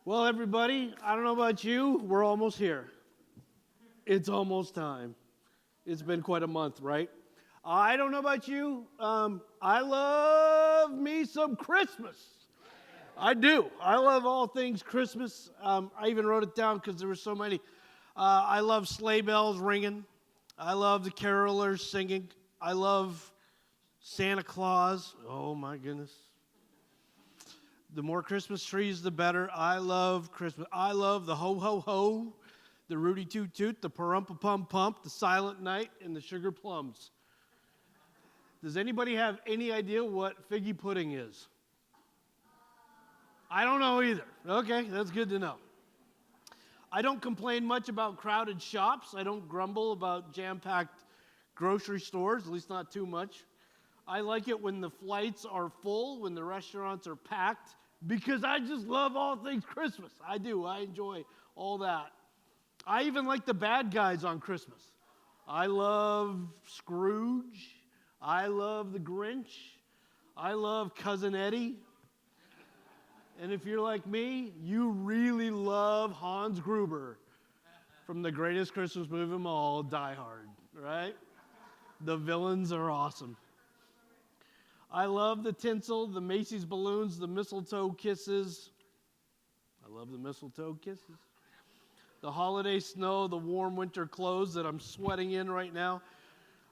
Well, everybody, I don't know about you, we're almost here. It's almost time. It's been quite a month, right? I don't know about you. I love me some Christmas. I do. I love all things Christmas. I even wrote it down because there were so many. I love sleigh bells ringing. I love the carolers singing. I love Santa Claus. Oh, my goodness. The more Christmas trees, the better. I love Christmas. I love the ho, ho, ho, the Rudy Toot Toot, the parumpa pum pump, the Silent Night, and the sugar plums. Does anybody have any idea what figgy pudding is? I don't know either. Okay, that's good to know. I don't complain much about crowded shops. I don't grumble about jam-packed grocery stores, at least not too much. I like it when the flights are full, when the restaurants are packed, because I just love all things Christmas. I do. I enjoy all that. I even like the bad guys on Christmas. I love Scrooge. I love the Grinch. I love Cousin Eddie. And if you're like me, you really love Hans Gruber from the greatest Christmas movie of them all, Die Hard, right? The villains are awesome. I love the tinsel, the Macy's balloons, the mistletoe kisses. I love the mistletoe kisses. The holiday snow, the warm winter clothes that I'm sweating in right now.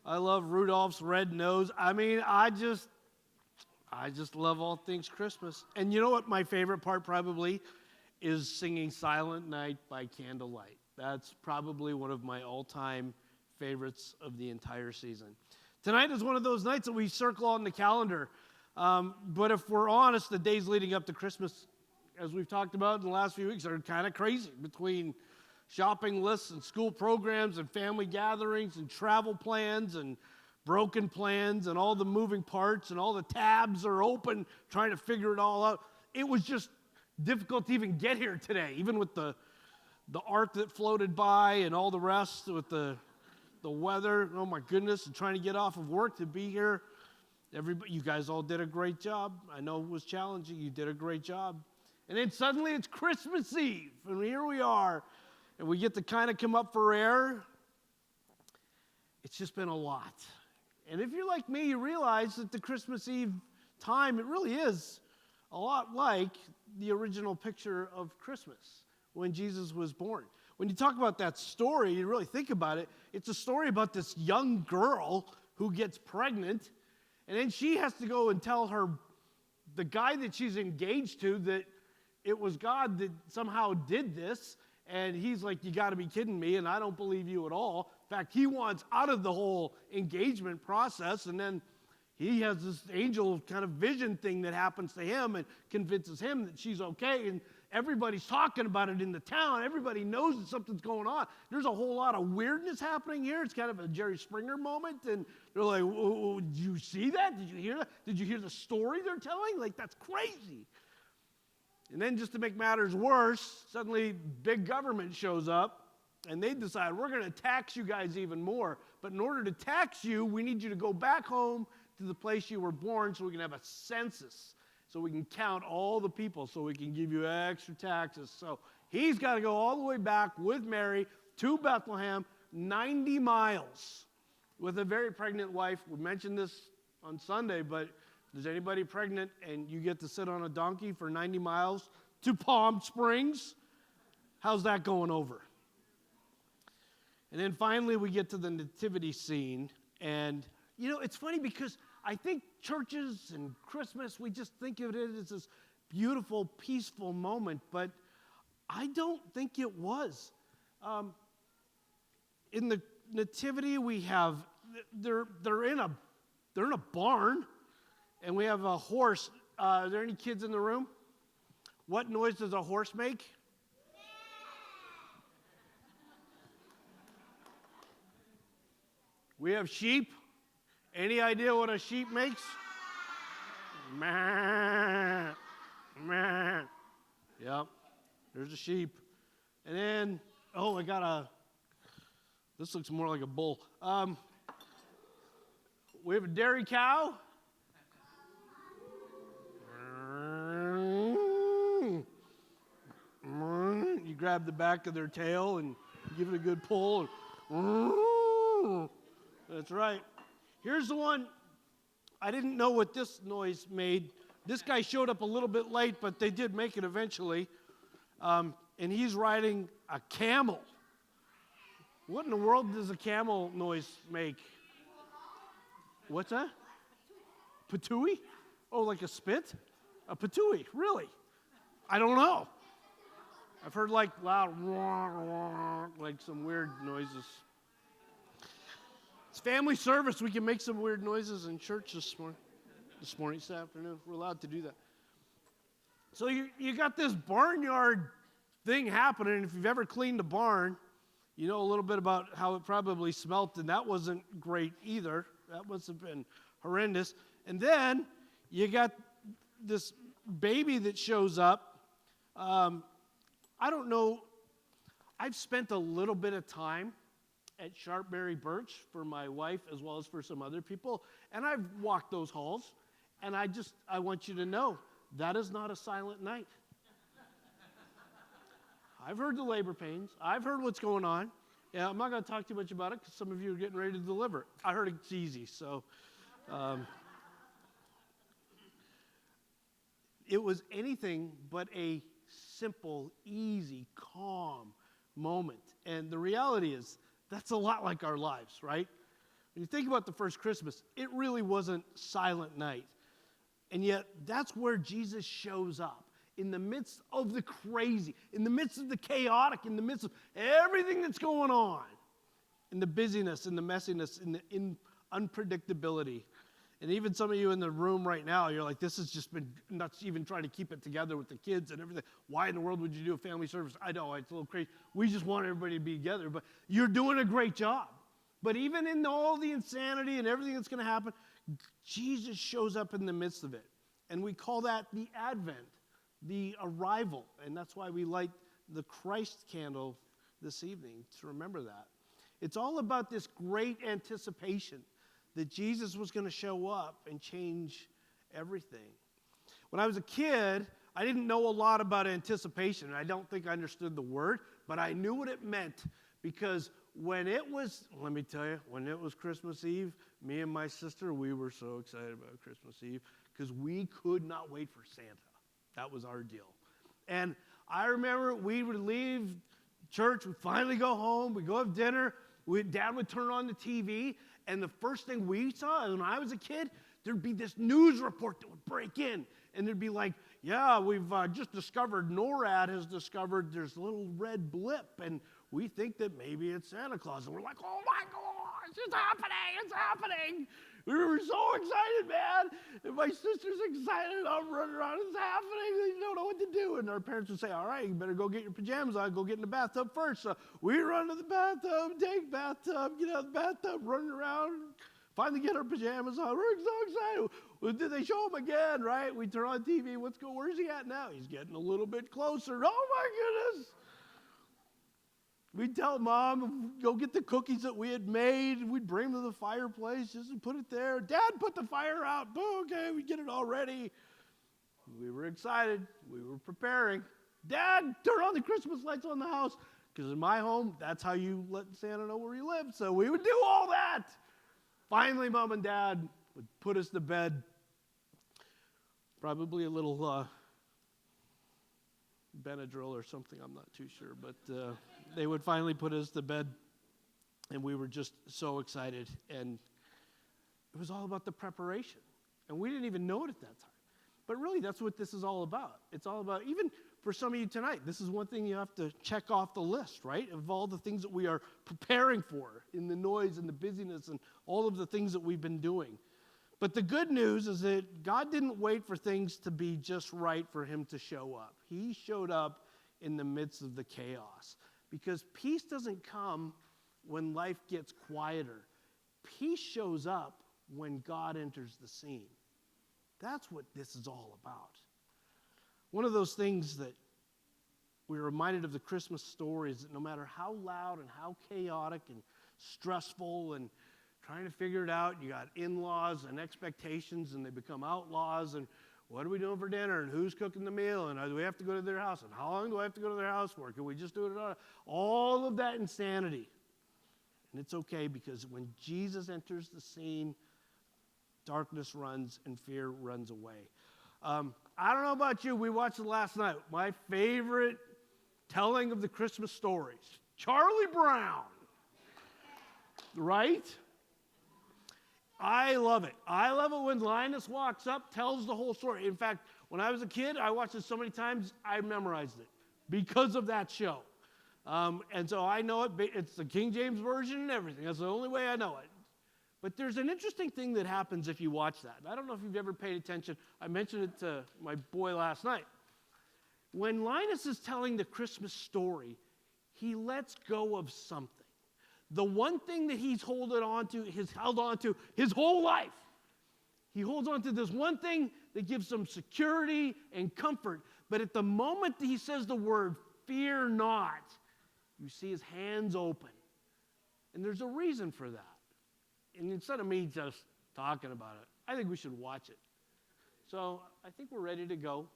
I love Rudolph's red nose. I mean, I just love all things Christmas. And you know what my favorite part probably is singing Silent Night by candlelight. That's probably one of my all-time favorites of the entire season. Tonight is one of those nights that we circle on the calendar. But if we're honest, the days leading up to Christmas, as we've talked about in the last few weeks, are kind of crazy between shopping lists and school programs and family gatherings and travel plans and broken plans and all the moving parts and all the tabs are open trying to figure it all out. It was just difficult to even get here today, even with the art that floated by and all the rest with the weather, oh my goodness, and trying to get off of work to be here. You guys all did a great job. I know it was challenging. You did a great job. And then suddenly it's Christmas Eve, and here we are, and we get to kind of come up for air. It's just been a lot. And if you're like me, you realize that the Christmas Eve time, it really is a lot like the original picture of Christmas when Jesus was born. When you talk about that story, you really think about it, it's a story about this young girl who gets pregnant, and then she has to go and tell the guy that she's engaged to that it was God that somehow did this, and he's like, you got to be kidding me, and I don't believe you at all. In fact, he wants out of the whole engagement process, and then he has this angel kind of vision thing that happens to him and convinces him that she's okay, and everybody's talking about it in the town. Everybody knows that something's going on. There's a whole lot of weirdness happening here. It's kind of a Jerry Springer moment, and they're like, oh, did you see that? Did you hear that? Did you hear the story they're telling? Like, that's crazy. And then just to make matters worse, suddenly big government shows up, and they decide, we're going to tax you guys even more. But in order to tax you, we need you to go back home to the place you were born so we can have a census, so we can count all the people, so we can give you extra taxes. So he's got to go all the way back with Mary to Bethlehem, 90 miles, with a very pregnant wife. We mentioned this on Sunday, but if there's anybody pregnant and you get to sit on a donkey for 90 miles to Palm Springs, how's that going over? And then finally we get to the nativity scene. And, you know, it's funny because I think churches and Christmas, we just think of it as this beautiful, peaceful moment, but I don't think it was. In the nativity, we have they're in a barn, and we have a horse. Are there any kids in the room? What noise does a horse make? We have sheep. Any idea what a sheep makes? Meh, meh. Yep, there's a sheep. And then, this looks more like a bull. We have a dairy cow. grab the back of their tail and give it a good pull. That's right. Here's the one. I didn't know what this noise made. This guy showed up a little bit late, but they did make it eventually. And he's riding a camel. What in the world does a camel noise make? What's that? Patooey? Oh, like a spit? A patooey, really? I don't know. I've heard like loud, like some weird noises. It's family service. We can make some weird noises in church this afternoon. We're allowed to do that. So you got this barnyard thing happening. If you've ever cleaned a barn, you know a little bit about how it probably smelt, and that wasn't great either. That must have been horrendous. And then you got this baby that shows up. I don't know. I've spent a little bit of time at Sharpberry Birch for my wife as well as for some other people, and I've walked those halls, and I want you to know that is not a silent night. I've heard the labor pains. I've heard what's going on. Yeah, I'm not going to talk too much about it because some of you are getting ready to deliver. I heard it's easy, so it was anything but a simple, easy, calm moment. And the reality is, that's a lot like our lives, right? When you think about the first Christmas, it really wasn't silent night. And yet, that's where Jesus shows up. In the midst of the crazy, in the midst of the chaotic, in the midst of everything that's going on, in the busyness, in the messiness, in unpredictability. And even some of you in the room right now, you're like, this has just been nuts, even trying to keep it together with the kids and everything. Why in the world would you do a family service? I know, it's a little crazy. We just want everybody to be together, but you're doing a great job. But even in all the insanity and everything that's going to happen, Jesus shows up in the midst of it. And we call that the Advent, the arrival. And that's why we light the Christ candle this evening, to remember that. It's all about this great anticipation that Jesus was going to show up and change everything. When I was a kid, I didn't know a lot about anticipation. I don't think I understood the word, but I knew what it meant, because when it was Christmas Eve, me and my sister, we were so excited about Christmas Eve because we could not wait for Santa. That was our deal. And I remember we would leave church, we'd finally go home, we'd go have dinner, Dad would turn on the TV, and the first thing we saw when I was a kid, there'd be this news report that would break in, and there'd be like, yeah, we've just discovered, NORAD has discovered there's a little red blip, and we think that maybe it's Santa Claus. And we're like, oh my gosh, it's happening. We were so excited, man. And my sister's excited. I'm running around, it's happening. They don't know what to do. And our parents would say, all right, you better go get your pajamas on, go get in the bathtub first. So we run to the bathtub, take bathtub, get out of the bathtub, running around, finally get our pajamas on. We're so excited. Well, did they show him again, right? We turn on TV. Where's he at now? He's getting a little bit closer. Oh, my goodness. We'd tell Mom, go get the cookies that we had made. We'd bring them to the fireplace just to put it there. Dad, put the fire out. Boom, okay, we get it all ready. We were excited. We were preparing. Dad, turn on the Christmas lights on the house. Because in my home, that's how you let Santa know where you live. So we would do all that. Finally, Mom and Dad would put us to bed. Probably a little Benadryl or something, I'm not too sure. But they would finally put us to bed, and we were just so excited. And it was all about the preparation. And we didn't even know it at that time. But really, that's what this is all about. It's all about, even for some of you tonight, this is one thing you have to check off the list, right? Of all the things that we are preparing for in the noise and the busyness and all of the things that we've been doing. But the good news is that God didn't wait for things to be just right for him to show up. He showed up in the midst of the chaos. Because peace doesn't come when life gets quieter. Peace shows up when God enters the scene. That's what this is all about. One of those things that we're reminded of the Christmas story is that no matter how loud and how chaotic and stressful and trying to figure it out, you got in-laws and expectations, and they become outlaws, and what are we doing for dinner, and who's cooking the meal, and do we have to go to their house, and how long do I have to go to their house for? Can we just do it? All of that insanity. And it's okay, because when Jesus enters the scene, darkness runs and fear runs away. I don't know about you. We watched it last night. My favorite telling of the Christmas stories, Charlie Brown. Right? I love it. I love it when Linus walks up, tells the whole story. In fact, when I was a kid, I watched it so many times, I memorized it because of that show. And so I know it. It's the King James Version and everything. That's the only way I know it. But there's an interesting thing that happens if you watch that. I don't know if you've ever paid attention. I mentioned it to my boy last night. When Linus is telling the Christmas story, he lets go of something. The one thing that he's held on to his whole life. He holds on to this one thing that gives him security and comfort. But at the moment that he says the word, fear not, you see his hands open. And there's a reason for that. And instead of me just talking about it, I think we should watch it. So I think we're ready to go.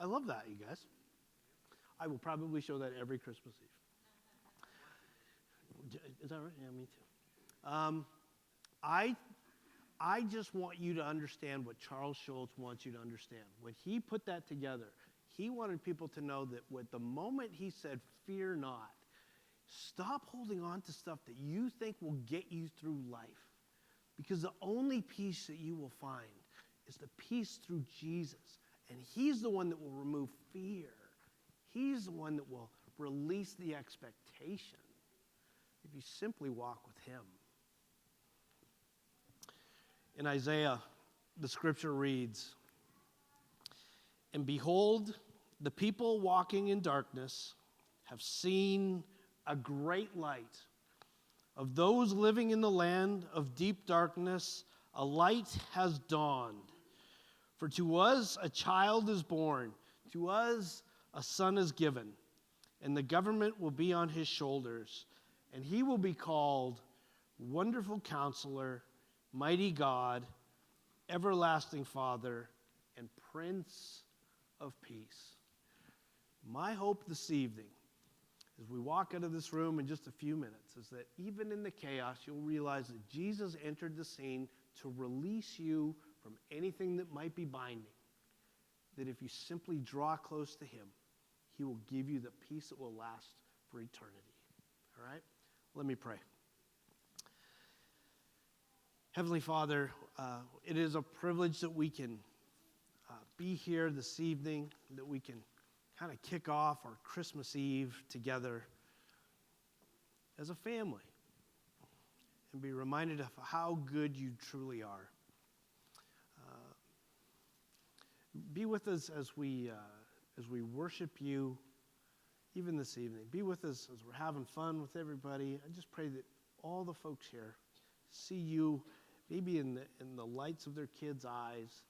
I love that, you guys. I will probably show that every Christmas Eve. Is that right? Yeah, me too. I just want you to understand what Charles Schulz wants you to understand. When he put that together, he wanted people to know that with the moment he said, fear not, stop holding on to stuff that you think will get you through life. Because the only peace that you will find is the peace through Jesus. And he's the one that will remove fear. He's the one that will release the expectation if you simply walk with him. In Isaiah, the scripture reads, "And behold, the people walking in darkness have seen a great light. Of those living in the land of deep darkness, a light has dawned. For to us a child is born, to us a son is given, and the government will be on his shoulders, and he will be called Wonderful Counselor, Mighty God, Everlasting Father, and Prince of Peace." My hope this evening, as we walk out of this room in just a few minutes, is that even in the chaos, you'll realize that Jesus entered the scene to release you from anything that might be binding. That if you simply draw close to him, he will give you the peace that will last for eternity. All right? Let me pray. Heavenly Father, it is a privilege that we can be here this evening, that we can kind of kick off our Christmas Eve together as a family and be reminded of how good you truly are. Be with us as we worship you, even this evening. Be with us as we're having fun with everybody. I just pray that all the folks here see you, maybe in the lights of their kids' eyes,